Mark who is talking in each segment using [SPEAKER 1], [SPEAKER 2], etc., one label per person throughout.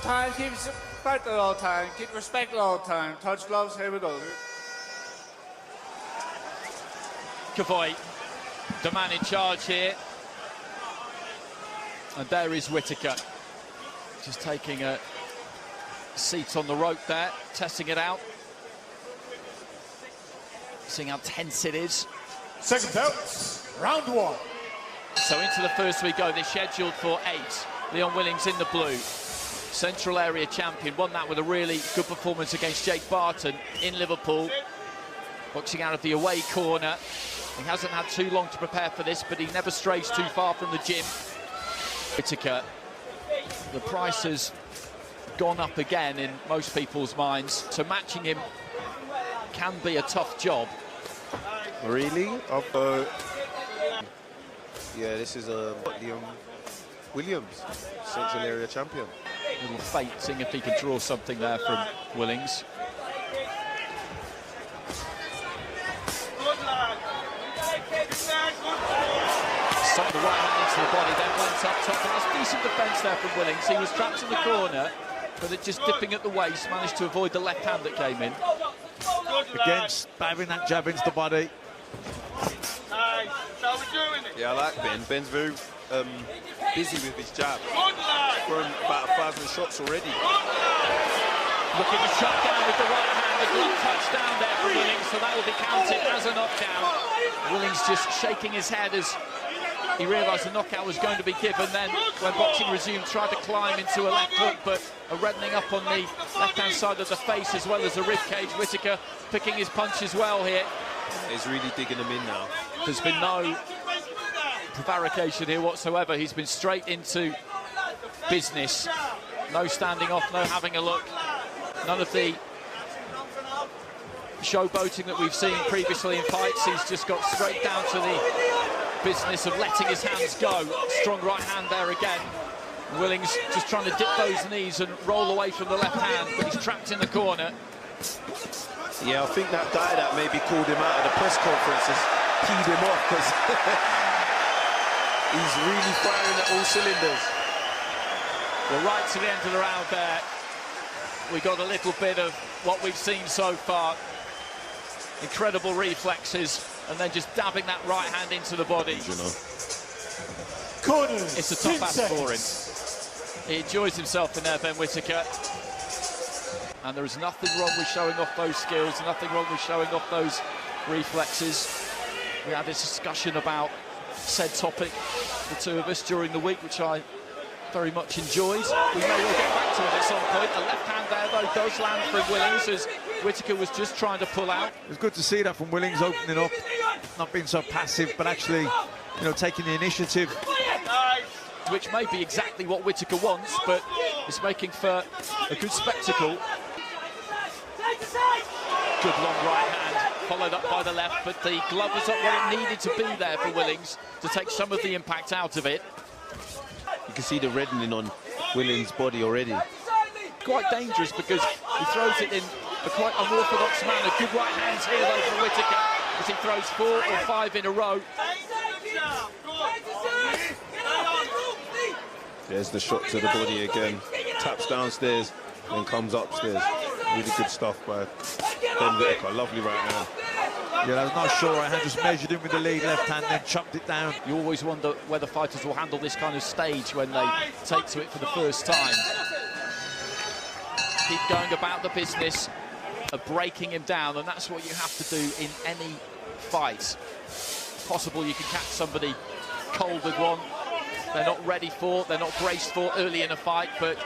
[SPEAKER 1] time, keep respect at all time, keep respect at all time. Touch gloves, here we go.
[SPEAKER 2] Kavoy, the man in charge here. And there is Whittaker, just taking a seat on the rope there, testing it out. Seeing how tense it is.
[SPEAKER 3] Second out, round one.
[SPEAKER 2] So into the first we go. They're scheduled for 8. Leon Willings in the blue. Central area champion. Won that with a really good performance against Jake Barton in Liverpool. Boxing out of the away corner. He hasn't had too long to prepare for this, but he never strays too far from the gym. Whittaker, the price has gone up again in most people's minds, so matching him can be a tough job.
[SPEAKER 4] Really? Yeah, this is Leon Williams, Central Area champion.
[SPEAKER 2] Little fate, seeing if he can draw something there from Willings. Stuck the right hand into the body, then went up top, and that's decent defence there from Willings. He was trapped in the corner, but it just dipping at the waist, managed to avoid the left hand that came in.
[SPEAKER 3] Again, spamming that jab into the body.
[SPEAKER 4] Yeah, I like Ben. Ben's very busy with his jab. Throwing about 1,000 shots already.
[SPEAKER 2] Looking to shut down with the right hand, the glove touch down there for Willings, so that will be counted as a knockdown. Willings just shaking his head as he realised the knockout was going to be given. Then, when boxing resumed, tried to climb into a left hook, but a reddening up on the left-hand side of the face as well as the rib cage. Whittaker picking his punches well here.
[SPEAKER 4] He's really digging them in now.
[SPEAKER 2] There's been no prevarication here whatsoever. He's been straight into business. No standing off, no having a look. None of the showboating that we've seen previously in fights. He's just got straight down to the business of letting his hands go. Strong right hand there again. Willings just trying to dip those knees and roll away from the left hand, but he's trapped in the corner.
[SPEAKER 4] Yeah, I think that guy that maybe called him out at the press conference has keyed him off, because he's really firing at all cylinders.
[SPEAKER 2] Well, right to the end of the round there, we got a little bit of what we've seen so far. Incredible reflexes, and then just dabbing that right hand into the body.
[SPEAKER 3] Corners.
[SPEAKER 2] It's a tough ask for him. He enjoys himself in there, Benn Whittaker. And there is nothing wrong with showing off those skills, nothing wrong with showing off those reflexes. We had this discussion about said topic, the two of us, during the week, which I very much enjoyed. We may well get back to it at some point. The left hand there, though, does land from Willings, as Whittaker was just trying to pull out.
[SPEAKER 3] It's good to see that from Willings, opening up, not being so passive, but actually, you know, taking the initiative.
[SPEAKER 2] Which may be exactly what Whittaker wants, but it's making for a good spectacle. Good long right hand, followed up by the left, but the glove was not what it needed to be there for Willings to take some of the impact out of it.
[SPEAKER 4] You can see the reddening on Willings' body already.
[SPEAKER 2] Quite dangerous, because he throws it in a quite unorthodox manner. Good right hands here, though, from Whittaker, as he throws 4 or 5 in a row.
[SPEAKER 4] There's the shot to the body again. Taps downstairs, then comes upstairs. Really good stuff by Benn Whittaker. Lovely right hand.
[SPEAKER 3] Yeah, that was a nice short right hand, just measured in with the lead left hand, then chucked it down.
[SPEAKER 2] You always wonder whether fighters will handle this kind of stage when they take to it for the first time. Keep going about the business of breaking him down, and that's what you have to do in any fight. Possible you can catch somebody cold with one they're not ready for, they're not braced for early in a fight, but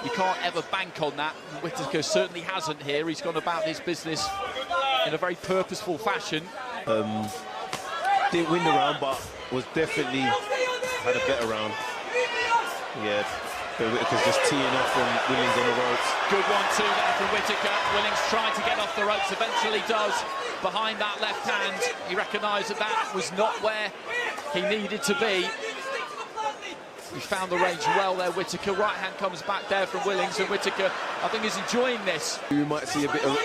[SPEAKER 2] you can't ever bank on that. Whittaker certainly hasn't here. He's gone about his business in a very purposeful fashion.
[SPEAKER 4] Didn't win the round, but was definitely had a better round. Yeah, Benn Whittaker's just teeing off on Willings on the ropes.
[SPEAKER 2] Good 1-2 there from Whittaker. Willings trying to get off the ropes, eventually does. Behind that left hand, he recognised that that was not where he needed to be. He found the range well there, Whittaker. Right hand comes back there from Willings, and Whittaker, I think, is enjoying this.
[SPEAKER 4] You might see a bit of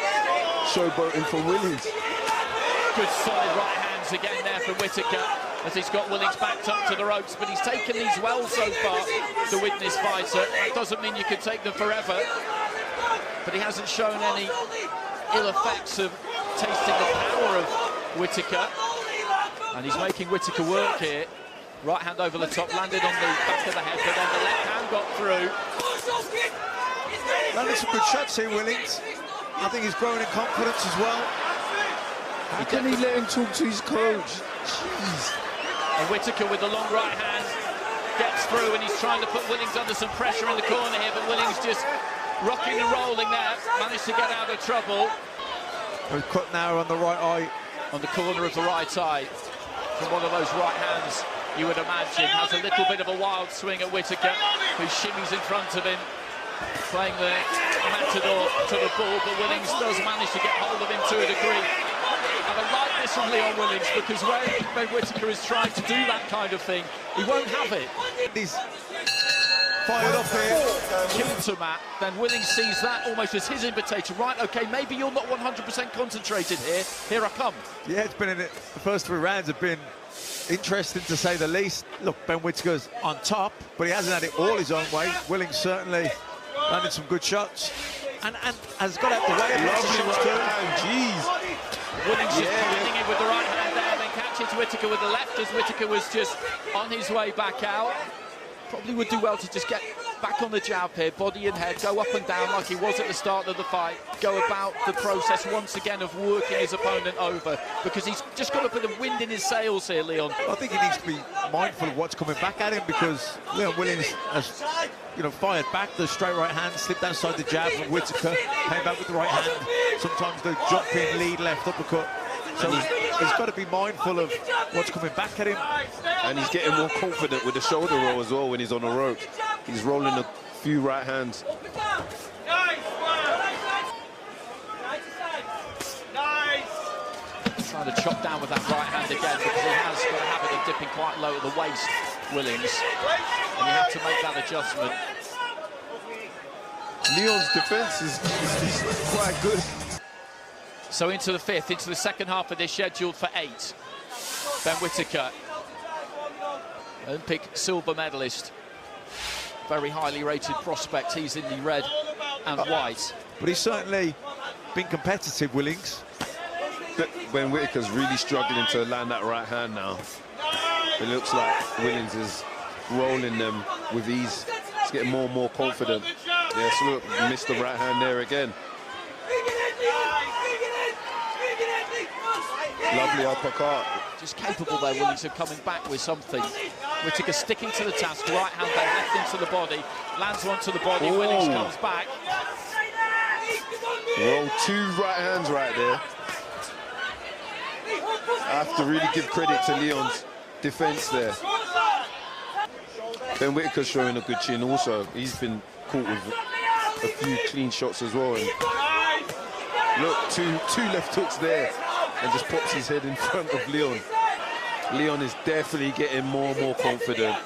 [SPEAKER 4] showboating from Willings.
[SPEAKER 2] Good solid right hands again there from Whittaker. as he's got Willings backed up to the ropes, but he's taken these well so far to win this fighter. That doesn't mean you can take them forever, but he hasn't shown any ill effects of tasting the power of Whittaker, and he's making Whittaker work here. Right hand over the top, landed on the back of the head, but then the left hand got through.
[SPEAKER 3] Landed some good shots here, Willings. I think he's growing in confidence as well.
[SPEAKER 4] How can he let him talk to his coach? Jeez.
[SPEAKER 2] And Whittaker with the long right hand gets through, and he's trying to put Willings under some pressure in the corner here, but Willings just rocking and rolling there, managed to get out of trouble.
[SPEAKER 3] He's cut now on the right eye.
[SPEAKER 2] On the corner of the right eye, from one of those right hands, you would imagine, has a little bit of a wild swing at Whittaker, who shimmies in front of him, playing the matador to the ball, but Willings does manage to get hold of him to a degree. And I like this from Leon Willings, because when Benn Whittaker is trying to do that kind of thing, he won't have it.
[SPEAKER 3] He's fired up here.
[SPEAKER 2] Counter-mat, then Willings sees that almost as his invitation. Right, OK, maybe you're not 100% concentrated here. Here I come.
[SPEAKER 3] Yeah, it's been in it. The first 3 rounds have been interesting, to say the least. Look, Benn Whittaker's on top, but he hasn't had it all his own way. Willings certainly landed some good shots, and has got out the way of lots of shots too.
[SPEAKER 4] Jeez.
[SPEAKER 2] Willings just finding it with the right hand there, then catches Whittaker with the left, as Whittaker was just on his way back out. Probably would do well to just get back on the jab here, body and head, go up and down like he was at the start of the fight, go about the process once again of working his opponent over, because he's just got a bit of wind in his sails here, Leon.
[SPEAKER 3] I think he needs to be mindful of what's coming back at him, because Leon Willings has, you know, fired back the straight right hand, slipped outside the jab from Whittaker, came back with the right hand, sometimes the jumping lead left uppercut. So he's got to be mindful of what's coming back at him.
[SPEAKER 4] And he's getting more confident with the shoulder roll as well when he's on the rope. He's rolling a few right hands.
[SPEAKER 2] Trying to chop down with that right hand again, because he has got a habit of dipping quite low at the waist, Willings, and you have to make that adjustment.
[SPEAKER 4] Leon's defense is quite good.
[SPEAKER 2] So into the 5th, into the second half of this, scheduled for 8. Benn Whittaker, Olympic silver medalist, very highly rated prospect. He's in the red and white.
[SPEAKER 3] But he's certainly been competitive, Willings.
[SPEAKER 4] Benn Whittaker's really struggling to land that right hand now. It looks like Willings is rolling them with ease. He's getting more and more confident. Yes, look, missed the right hand there again. Lovely uppercut.
[SPEAKER 2] Just capable there, Willings, of coming back with something. Whittaker sticking to the task, right hand there, left into the body, lands one to the body,
[SPEAKER 4] Ooh.
[SPEAKER 2] Willings comes back.
[SPEAKER 4] Roll 2 right hands right there. I have to really give credit to Leon's defense there. Benn Whittaker's showing a good chin also. He's been caught with a few clean shots as well. And look, two left hooks there, and just pops his head in front of Leon. Leon is definitely getting more and more confident.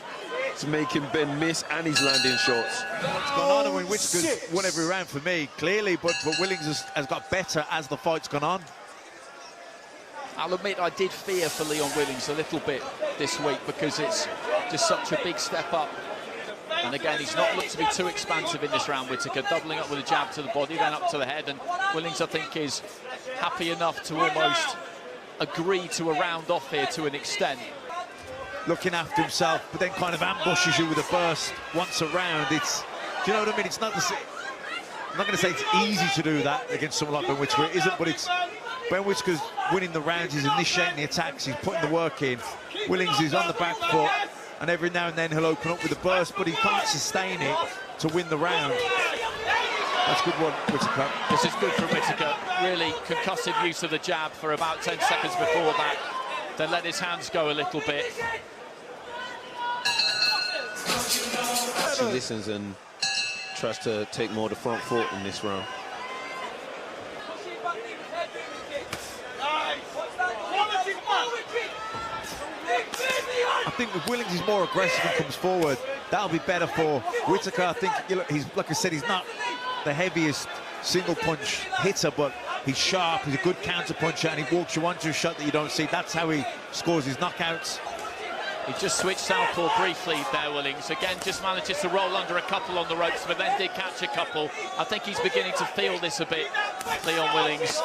[SPEAKER 4] It's making Ben miss, and he's landing shots.
[SPEAKER 3] It's gone on. I mean, Whittaker's won every round for me, clearly, but Willings has got better as the fight's gone on.
[SPEAKER 2] I'll admit I did fear for Leon Willings a little bit this week, because it's just such a big step up. And again, he's not looked to be too expansive in this round, Whittaker, doubling up with a jab to the body, then up to the head, and Willings, I think, is happy enough to almost agree to a round off here to an extent.
[SPEAKER 3] Looking after himself, but then kind of ambushes you with a burst once a round. It's, do you know what I mean? It's not I'm not going to say it's easy to do that against someone like Benn Whittaker. It isn't, but it's Benn Whittaker's winning the rounds. He's initiating the attacks. He's putting the work in. Willings is on the back foot, and every now and then he'll open up with a burst, but he can't sustain it to win the round. That's a good one, Whittaker.
[SPEAKER 2] This is good for Whittaker. Really concussive use of the jab for about 10 seconds before that. Then let his hands go a little bit.
[SPEAKER 4] He listens and tries to take more of the front foot in this round.
[SPEAKER 3] I think if Willings is more aggressive and comes forward, that'll be better for Whittaker. I think, you know, he's, like I said, he's not the heaviest single punch hitter, but he's sharp, he's a good counter puncher, and he walks you onto a shot that you don't see. That's how he scores his knockouts.
[SPEAKER 2] He just switched southpaw briefly there, Willings. Again, just manages to roll under a couple on the ropes, but then did catch a couple. I think he's beginning to feel this a bit, Leon Willings,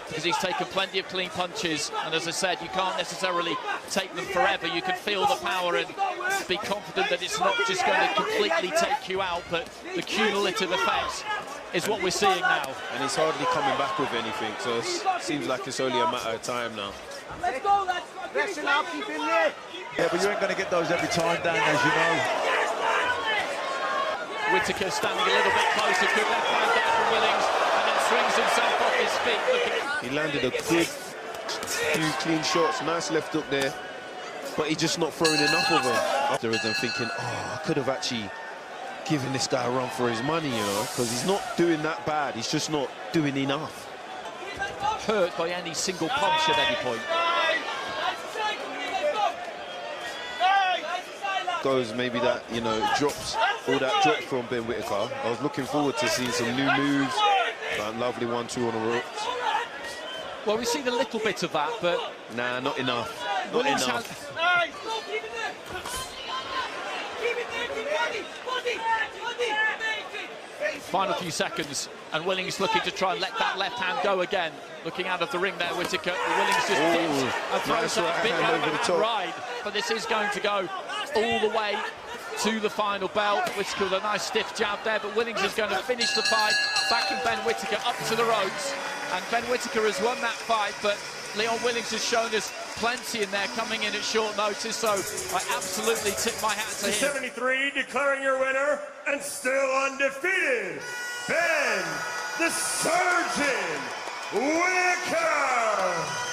[SPEAKER 2] because he's taken plenty of clean punches, and as I said, you can't necessarily take them forever. You can feel the power and be confident that it's not just going to completely take you out, but the cumulative effect is what we're seeing now.
[SPEAKER 4] And he's hardly coming back with anything, so it seems like it's only a matter of time now.
[SPEAKER 5] Let's go, let's go. Keep in there.
[SPEAKER 3] Yeah, but you ain't going to get those every time, Dan, as you know.
[SPEAKER 2] Whittaker standing a little bit closer, good left hand there from Willings, and then swings himself off his feet.
[SPEAKER 4] He landed a good few clean shots, nice left hook there, but he's just not throwing enough of them. Afterwards, I'm thinking, oh, I could have actually given this guy a run for his money, you know, because he's not doing that bad, he's just not doing enough.
[SPEAKER 2] Hurt by any single punch at any point.
[SPEAKER 4] Goes maybe that, you know, drops, all that drop from Benn Whittaker. I was looking forward to seeing some new moves, that lovely 1-2 on the ropes.
[SPEAKER 2] Well, we've seen a little bit of that, but...
[SPEAKER 4] Nah, not enough. Not
[SPEAKER 2] Willings
[SPEAKER 4] enough.
[SPEAKER 2] Final few seconds, and Willings looking to try and let that left hand go again. Looking out of the ring there, Whittaker. Willings just dips and throws
[SPEAKER 4] nice
[SPEAKER 2] that big
[SPEAKER 4] right hand over the top.
[SPEAKER 2] ride. But this is going to go all the way to the final bell. Whittaker with a nice stiff jab there, but Willings is going to finish the fight, backing Benn Whittaker up to the ropes. And Benn Whittaker has won that fight, but Leon Willings has shown us plenty in there coming in at short notice, so I absolutely tip my hat to him.
[SPEAKER 6] 73, declaring your winner, and still undefeated, Benn the Surgeon Whittaker!